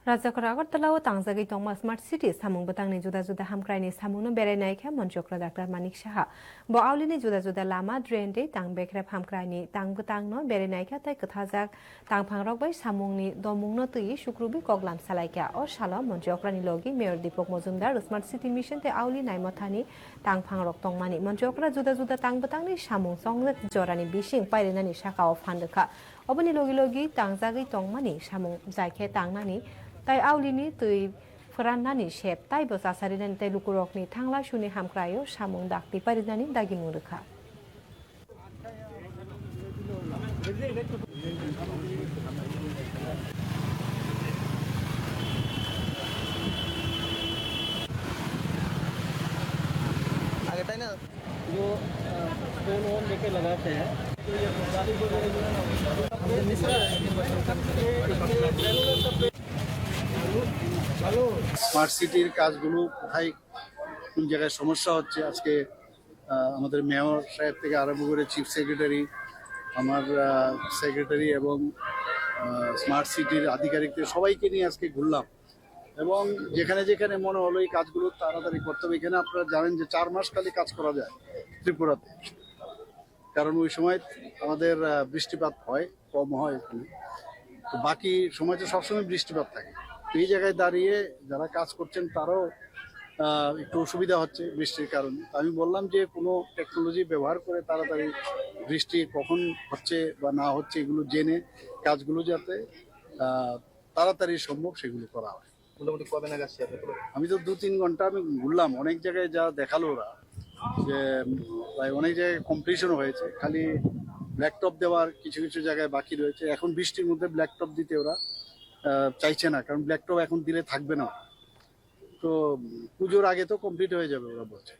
Rajakra Agartala Tangzagi Tongma Smart City Samung Batangni Juda Juda Hamkraini Samuno Berenaika Monchokra Dr. Manik Shaha Bo Aulini Juda Juda Lama Drende Tang Bekrep Hamkraini Tang Batangno Berenaika Tai Kathazak Tang Pangrok by Samungni Domungno Tui Shukrubi Koglam Salaika or Shala Monchokrani Logi Mayor Dipok Mozumdar Smart City Mission Te Auli Naimotani Tang Pangrok Tongmani Monchokra Juda Juda Tang Batangni Samung Song Jorani Bishing Pairenani Shaka of Handaka Obani Logi Logi Tangzagi Tongmani Samung Zaike Tangnani Tai Aulini tui Furanani shep Tai Bos Asarinan Tai Lukurokni Tangla Shuni Hamkrayo Samung Dakti Parinani Dagimurika. आगे time ना जो stone वोन लेके लगाते हैं smart সিটির কাজগুলো কোথায় কোন জায়গায় সমস্যা হচ্ছে আজকে আমাদের মেয়র সাহেব থেকে আরম্ভ করে চিফ সেক্রেটারি আমার সেক্রেটারি এবং স্মার্ট সিটির আধিকারিকদের সবাইকে নিয়ে আজকে ঘুরলাম এবং যেখানে যেখানে মনে হলো এই কাজগুলো তাড়াতাড়ি করতে হবে। এখানে আপনারা জানেন যে 4 মাস খালি কাজ করা যায় ত্রিপুরাতে, কারণ ওই সময় আমাদের বৃষ্টিপাত হয় কম হয় এখানে, তো বাকি সময় তো সবসময় বৃষ্টিপাত থাকে। এই জায়গায় দাঁড়িয়ে যারা কাজ করছেন তারাও একটু অসুবিধা হচ্ছে বৃষ্টির কারণে। আমি বললাম যে কোনো টেকনোলজি ব্যবহার করে তাড়াতাড়ি বৃষ্টি কখন হচ্ছে বা না হচ্ছে এগুলো জেনে কাজগুলো যাতে তাড়াতাড়ি সম্ভব সেগুলো করা হয়। মোটামুটি কবে নাগাদ শেষ হবে? আমি তো 2-3 ঘন্টা আমি ঘুরলাম, অনেক জায়গায় যা দেখালো ওরা যে অনেক জায়গায় কমপ্লিশন হয়েছে, খালি ব্ল্যাকটপ দেওয়ার কিছু কিছু জায়গায় বাকি রয়েছে। এখন বৃষ্টির মধ্যে ব্ল্যাকটপ দিতে ওরা চাইছে না, কারণ ব্ল্যাকটপ এখন দিলে থাকবে না, তো পুজোর আগে তো কমপ্লিট হয়ে যাবে ওরা বলছে।